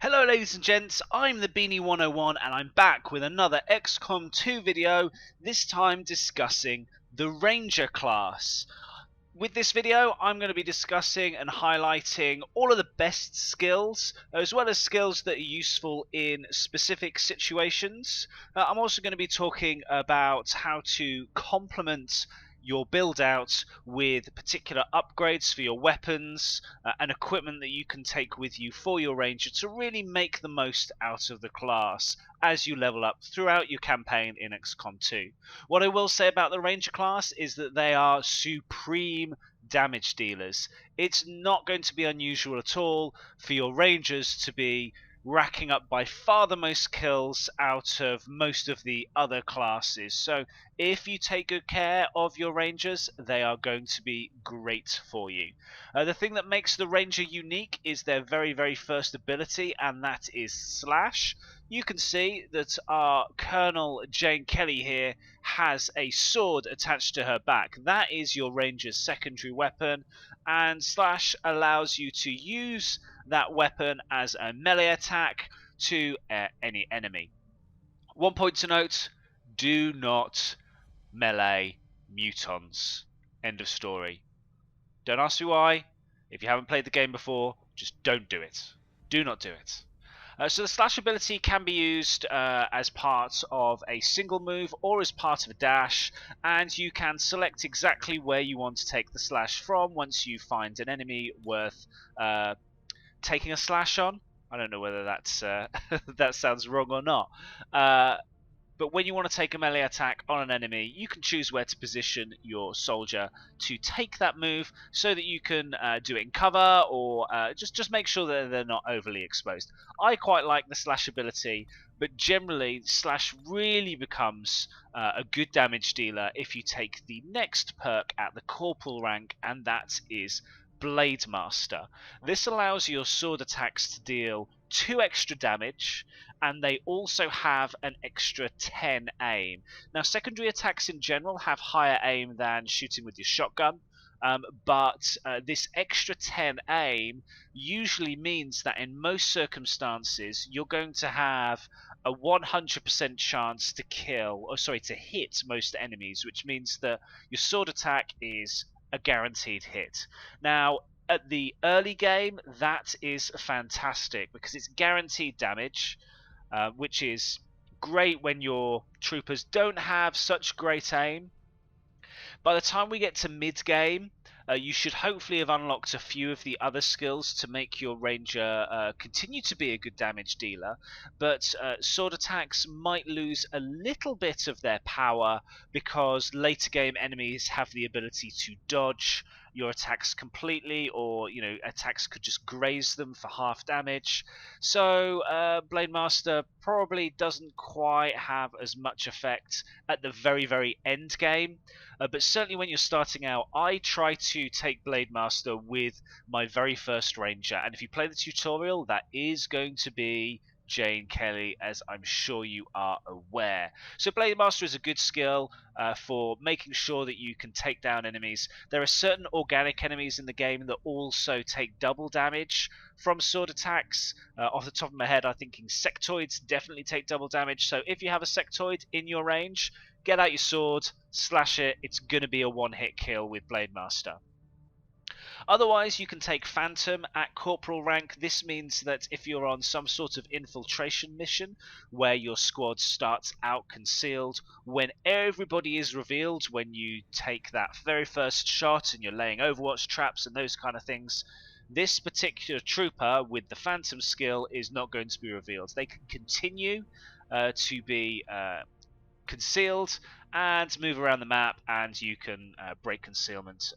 Hello ladies and gents, I'm the Beanie 101 and I'm back with another XCOM 2 video, this time discussing the Ranger class. With this video, I'm going to be discussing and highlighting all of the best skills, as well as skills that are useful in specific situations. I'm also going to be talking about how to complement your build out with particular upgrades for your weapons and equipment that you can take with you for your ranger to really make the most out of the class as you level up throughout your campaign in XCOM 2. What I will say about the ranger class is that they are supreme damage dealers. It's not going to be unusual at all for your rangers to be racking up by far the most kills out of most of the other classes. So if you take good care of your rangers, they are going to be great for you. The thing that makes the ranger unique is their very first ability, and that is Slash. You can see that our Colonel Jane Kelly here has a sword attached to her back. That is your ranger's secondary weapon, and Slash allows you to use that weapon as a melee attack to any enemy. One point to note, do not melee mutons. End of story. Don't ask me why. If you haven't played the game before, just don't do it. Do not do it. So the slash ability can be used as part of a single move or as part of a dash, and you can select exactly where you want to take the slash from once you find an enemy worth taking a slash on. I don't know whether that's that sounds wrong or not. But when you want to take a melee attack on an enemy, you can choose where to position your soldier to take that move so that you can do it in cover or just make sure that they're not overly exposed. I quite like the slash ability, but generally slash really becomes a good damage dealer if you take the next perk at the corporal rank, and that is Blade Master. This allows your sword attacks to deal 2 extra damage, and they also have an extra 10 aim. Now, secondary attacks in general have higher aim than shooting with your shotgun, but this extra 10 aim usually means that in most circumstances you're going to have a 100% chance to hit most enemies, which means that your sword attack is a guaranteed hit. Now, at the early game, that is fantastic because it's guaranteed damage, which is great when your troopers don't have such great aim. By the time we get to mid-game, you should hopefully have unlocked a few of the other skills to make your ranger continue to be a good damage dealer, but sword attacks might lose a little bit of their power because later game enemies have the ability to dodge your attacks completely, or attacks could just graze them for half damage. So Blade Master probably doesn't quite have as much effect at the very end game. But certainly when you're starting out, I try to take Blade Master with my very first ranger, and if you play the tutorial, that is going to be Jane Kelly, as I'm sure you are aware. So Blade Master is a good skill for making sure that you can take down enemies. There are certain organic enemies in the game that also take double damage from sword attacks. Off the top of my head, I'm thinking sectoids definitely take double damage, so if you have a sectoid in your range, get out your sword, slash it, it's going to be a one-hit kill with Blade Master. Otherwise, you can take Phantom at corporal rank. This means that if you're on some sort of infiltration mission where your squad starts out concealed, when everybody is revealed, when you take that very first shot and you're laying overwatch traps and those kind of things, this particular trooper with the Phantom skill is not going to be revealed. They can continue to be concealed and move around the map, and you can break concealment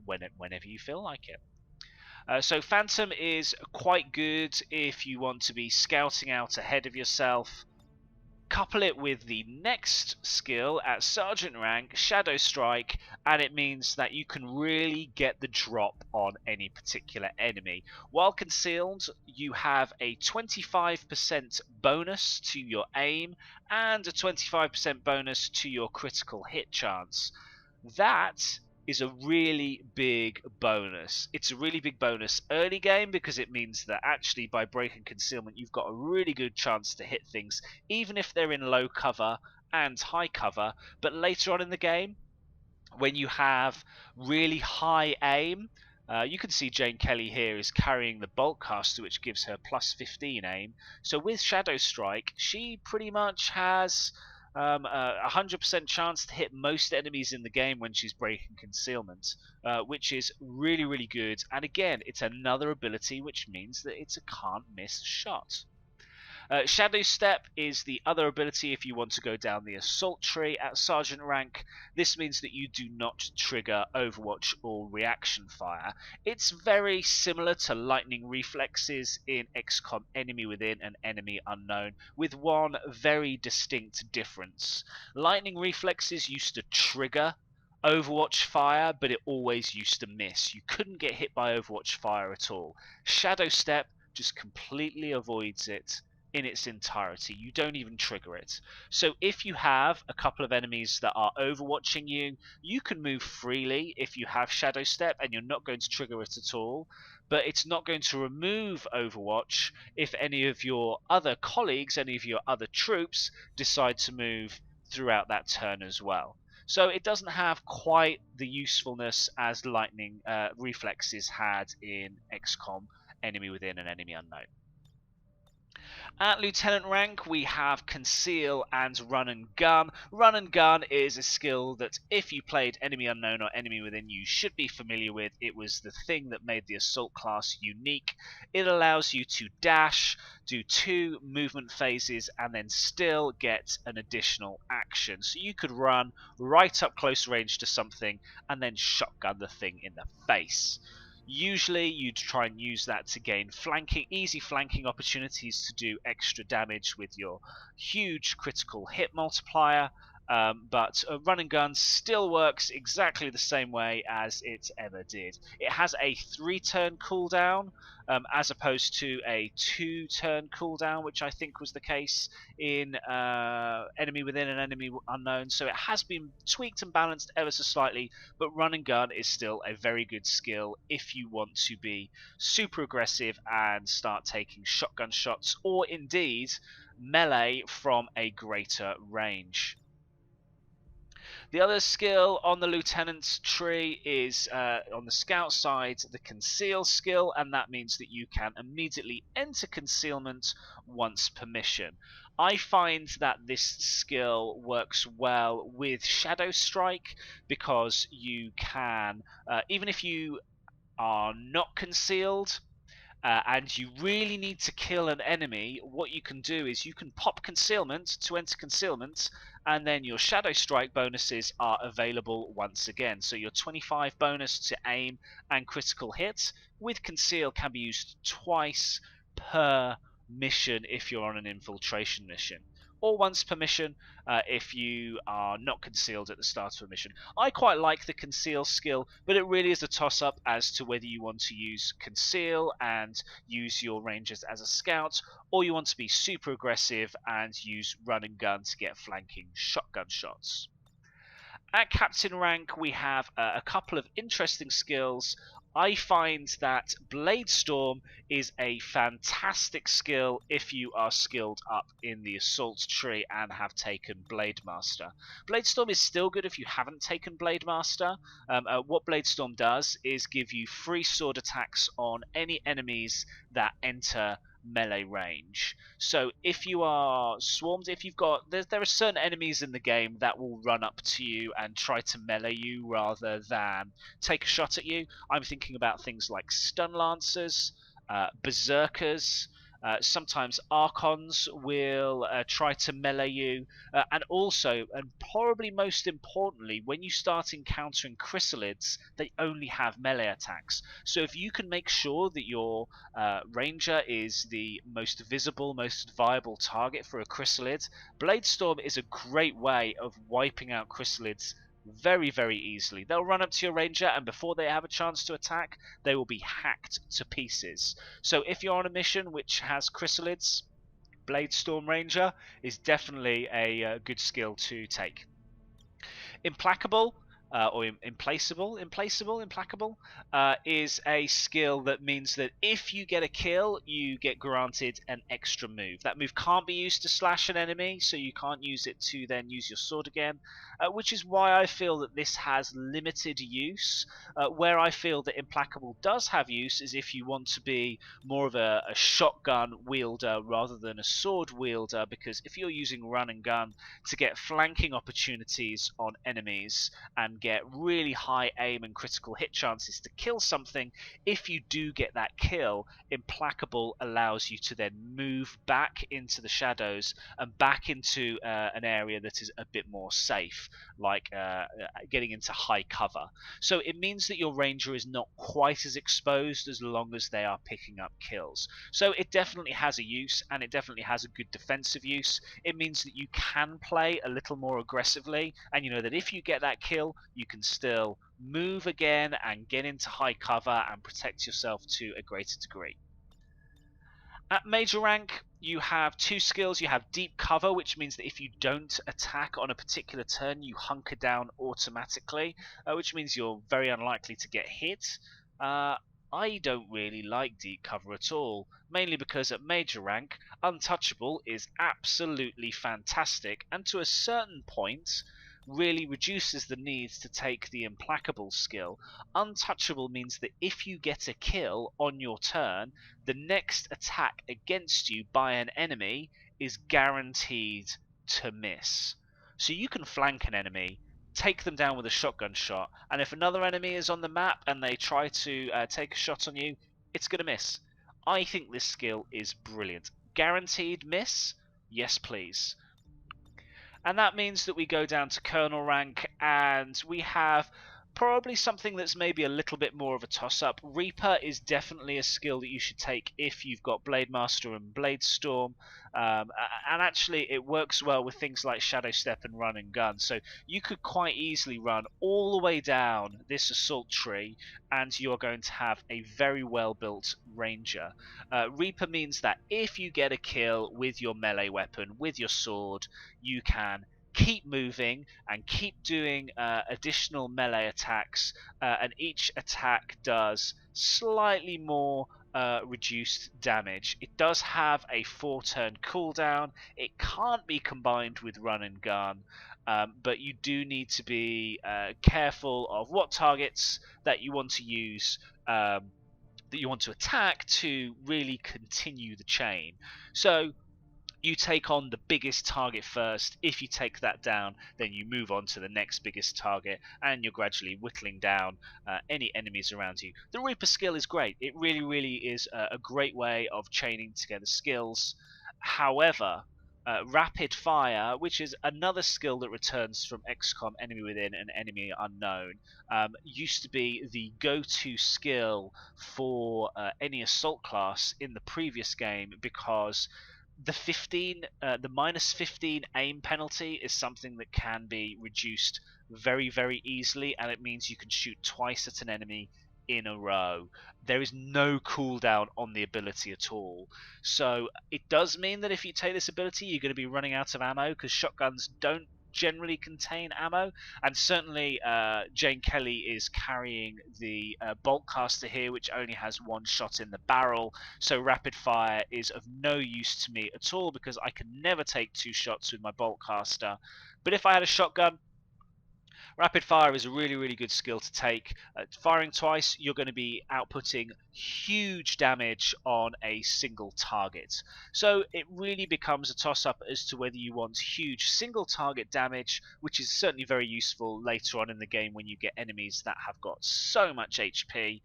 whenever you feel like it. So Phantom is quite good if you want to be scouting out ahead of yourself. Couple it with the next skill at Sergeant rank, Shadow Strike, and it means that you can really get the drop on any particular enemy. While concealed, you have a 25% bonus to your aim and a 25% bonus to your critical hit chance. That is a really big bonus. It's a really big bonus early game because it means that actually by breaking concealment you've got a really good chance to hit things even if they're in low cover and high cover. But later on in the game, when you have really high aim, you can see Jane Kelly here is carrying the bolt caster, which gives her plus 15 aim. So with Shadow Strike, she pretty much has a 100% chance to hit most enemies in the game when she's breaking concealment, which is really, really good. And again, it's another ability which means that it's a can't miss shot. Shadow Step is the other ability if you want to go down the assault tree at Sergeant rank. This means that you do not trigger Overwatch or reaction fire. It's very similar to lightning reflexes in XCOM Enemy Within and Enemy Unknown, with one very distinct difference. Lightning reflexes used to trigger Overwatch fire, but it always used to miss. You couldn't get hit by Overwatch fire at all. Shadow Step just completely avoids it in its entirety. You don't even trigger it. So if you have a couple of enemies that are overwatching you, you can move freely if you have Shadow Step and you're not going to trigger it at all. But it's not going to remove Overwatch if any of your other colleagues, any of your other troops decide to move throughout that turn as well. So it doesn't have quite the usefulness as lightning reflexes had in XCOM Enemy Within and Enemy Unknown. At Lieutenant rank, we have Conceal and Run and Gun. Run and Gun is a skill that if you played Enemy Unknown or Enemy Within, you should be familiar with. It was the thing that made the Assault class unique. It allows you to dash, do 2 movement phases, and then still get an additional action. So you could run right up close range to something and then shotgun the thing in the face. Usually you'd try and use that to gain easy flanking opportunities to do extra damage with your huge critical hit multiplier, but Run and Gun still works exactly the same way as it ever did. It has a 3-turn cooldown as opposed to a 2-turn cooldown, which I think was the case in Enemy Within and Enemy Unknown. So it has been tweaked and balanced ever so slightly, but Run and Gun is still a very good skill if you want to be super aggressive and start taking shotgun shots, or indeed melee from a greater range. The other skill on the Lieutenant's tree is on the Scout side, the Conceal skill, and that means that you can immediately enter concealment once permission. I find that this skill works well with Shadow Strike because you can, even if you are not concealed, and you really need to kill an enemy, what you can do is you can pop concealment to enter concealment, and then your Shadow Strike bonuses are available once again. So your 25 bonus to aim and critical hit with conceal can be used twice per mission if you're on an infiltration mission, or once per mission if you are not concealed at the start of a mission. I quite like the conceal skill, but it really is a toss-up as to whether you want to use conceal and use your rangers as a scout, or you want to be super aggressive and use run and gun to get flanking shotgun shots. At Captain rank, we have a couple of interesting skills. I find that Blade Storm is a fantastic skill if you are skilled up in the Assault tree and have taken Blade Master. Blade Storm is still good if you haven't taken Blade Master. What Blade Storm does is give you free sword attacks on any enemies that enter melee range. So if you are swarmed, if you've got there are certain enemies in the game that will run up to you and try to melee you rather than take a shot at you. I'm thinking about things like stun lancers, berserkers. Sometimes Archons will try to melee you, and also, and probably most importantly, when you start encountering chrysalids, they only have melee attacks. So if you can make sure that your Ranger is the most visible, most viable target for a chrysalid, Blade Storm is a great way of wiping out chrysalids very, very easily. They'll run up to your Ranger, and before they have a chance to attack, they will be hacked to pieces. So if you're on a mission which has chrysalids, Blade Storm Ranger is definitely a good skill to take. Implacable or implacable, is a skill that means that if you get a kill, you get granted an extra move. That move can't be used to slash an enemy, so you can't use it to then use your sword again, which is why I feel that this has limited use. Where I feel that implacable does have use is if you want to be more of a shotgun wielder rather than a sword wielder, because if you're using run and gun to get flanking opportunities on enemies and get really high aim and critical hit chances to kill something, if you do get that kill, implacable allows you to then move back into the shadows and back into an area that is a bit more safe, like getting into high cover. So it means that your ranger is not quite as exposed as long as they are picking up kills. So it definitely has a use, and it definitely has a good defensive use. It means that you can play a little more aggressively, and you know that if you get that kill, you can still move again and get into high cover and protect yourself to a greater degree. At major rank, you have two skills. You have deep cover, which means that if you don't attack on a particular turn, you hunker down automatically, which means you're very unlikely to get hit. I don't really like deep cover at all, mainly because at major rank, untouchable is absolutely fantastic, and to a certain point, really reduces the need to take the implacable skill. Untouchable means that if you get a kill on your turn, the next attack against you by an enemy is guaranteed to miss. So you can flank an enemy, take them down with a shotgun shot, and if another enemy is on the map and they try to take a shot on you, it's going to miss. I think this skill is brilliant. Guaranteed miss? Yes, please. And that means that we go down to Colonel rank, and we have probably something that's maybe a little bit more of a toss-up. Reaper is definitely a skill that you should take if you've got Blade Master and Blade Storm, and actually it works well with things like Shadow Step and Run and Gun. So you could quite easily run all the way down this assault tree, and you are going to have a very well-built Ranger. Reaper means that if you get a kill with your melee weapon, with your sword, you can keep moving and keep doing additional melee attacks, and each attack does slightly more reduced damage. It does have a 4-turn cooldown. It can't be combined with run and gun, but you do need to be careful of what targets that you want to use, that you want to attack to really continue the chain. So you take on the biggest target first. If you take that down, then you move on to the next biggest target, and you're gradually whittling down any enemies around you. The Reaper skill is great. It really, really is a great way of chaining together skills. However, rapid fire, which is another skill that returns from XCOM Enemy Within and Enemy Unknown, used to be the go-to skill for any assault class in the previous game, because the minus 15 aim penalty is something that can be reduced very, very easily, and it means you can shoot twice at an enemy in a row. There is no cooldown on the ability at all. So it does mean that if you take this ability, you're going to be running out of ammo, because shotguns don't generally contain ammo, and certainly Jane Kelly is carrying the bolt caster here, which only has one shot in the barrel, so rapid fire is of no use to me at all, because I can never take 2 shots with my bolt caster. But if I had a shotgun, rapid fire is a really, really good skill to take. Firing twice, you're going to be outputting huge damage on a single target. So it really becomes a toss-up as to whether you want huge single target damage, which is certainly very useful later on in the game when you get enemies that have got so much HP,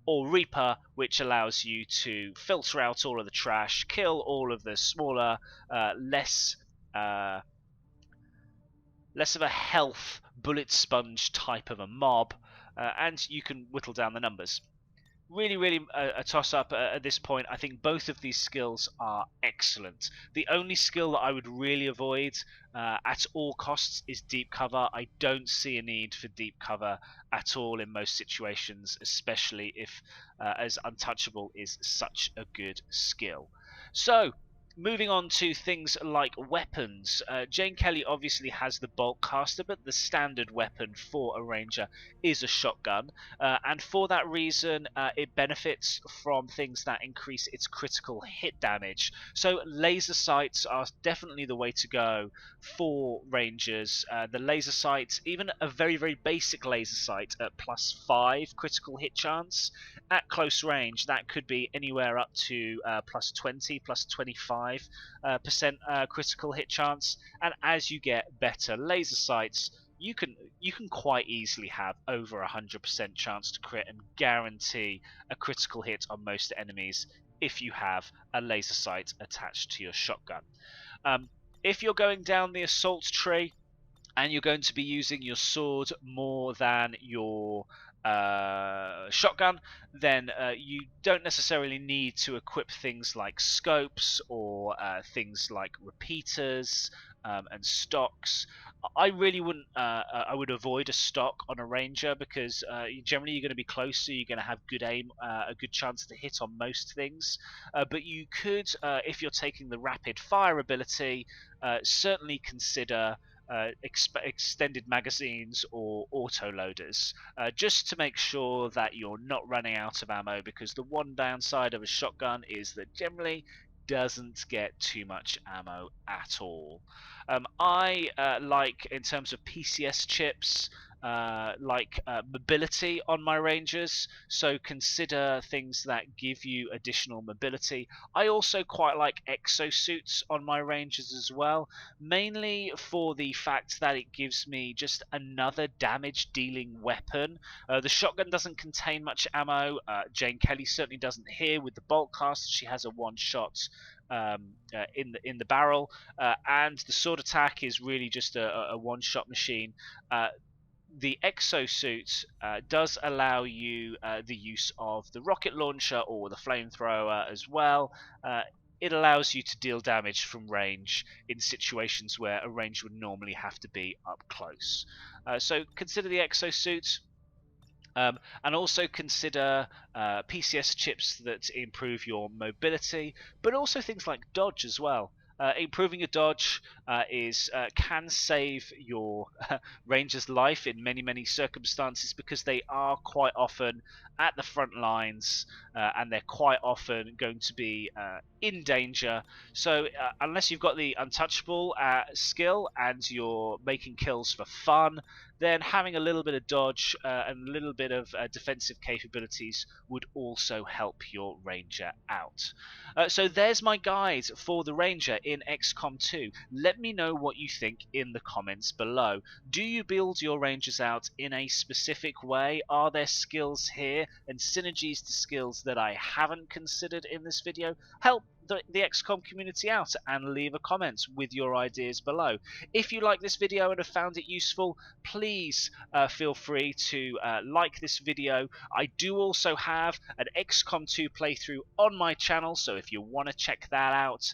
or Reaper, which allows you to filter out all of the trash, kill all of the smaller, less of a health bullet sponge type of a mob, and you can whittle down the numbers. Really, really a toss-up at this point. I think both of these skills are excellent. The only skill that I would really avoid at all costs is deep cover. I don't see a need for deep cover at all in most situations, especially if as untouchable is such a good skill. So Moving on to things like weapons. Jane Kelly obviously has the bolt caster, but the standard weapon for a ranger is a shotgun, and for that reason, it benefits from things that increase its critical hit damage. So laser sights are definitely the way to go for rangers. The laser sights, even a very basic laser sight at +5 critical hit chance at close range, that could be anywhere up to +20, +25% critical hit chance. And as you get better laser sights, you can quite easily have over 100% chance to crit and guarantee a critical hit on most enemies if you have a laser sight attached to your shotgun. If you're going down the assault tree and you're going to be using your sword more than your shotgun, then you don't necessarily need to equip things like scopes or things like repeaters and stocks. I really wouldn't. I would avoid a stock on a ranger because generally you're going to be close, so you're going to have good aim, a good chance to hit on most things. But you could, if you're taking the rapid fire ability, certainly consider extended magazines or autoloaders, just to make sure that you're not running out of ammo, because the one downside of a shotgun is that generally doesn't get too much ammo at all. I like, in terms of PCS chips, mobility on my rangers, so consider things that give you additional mobility. I also quite like exosuits on my rangers as well, mainly for the fact that it gives me just another damage dealing weapon. The shotgun doesn't contain much ammo. Jane Kelly certainly doesn't here with the bolt cast. She has a one shot in the barrel, and the sword attack is really just a one shot machine. The exosuit does allow you the use of the rocket launcher or the flamethrower as well. It allows you to deal damage from range in situations where a range would normally have to be up close. So consider the exosuit. And also consider PCS chips that improve your mobility, but also things like dodge as well. Improving your dodge can save your ranger's life in many circumstances, because they are quite often at the front lines, and they're quite often going to be in danger. So unless you've got the untouchable skill and you're making kills for fun, then having a little bit of dodge and a little bit of defensive capabilities would also help your ranger out. So there's my guide for the ranger in XCOM 2. Let me know what you think in the comments below. Do you build your rangers out in a specific way? Are there skills here and synergies to skills that I haven't considered in this video? Help the XCOM community out and leave a comment with your ideas below. If you like this video and have found it useful, please feel free to like this video. I do also have an XCOM 2 playthrough on my channel, so if you want to check that out,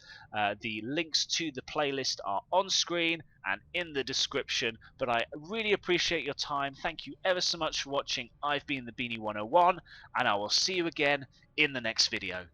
the links to the playlist are on screen and in the description. But I really appreciate your time. Thank you ever so much for watching. I've been the Beanie 101, and I will see you again in the next video.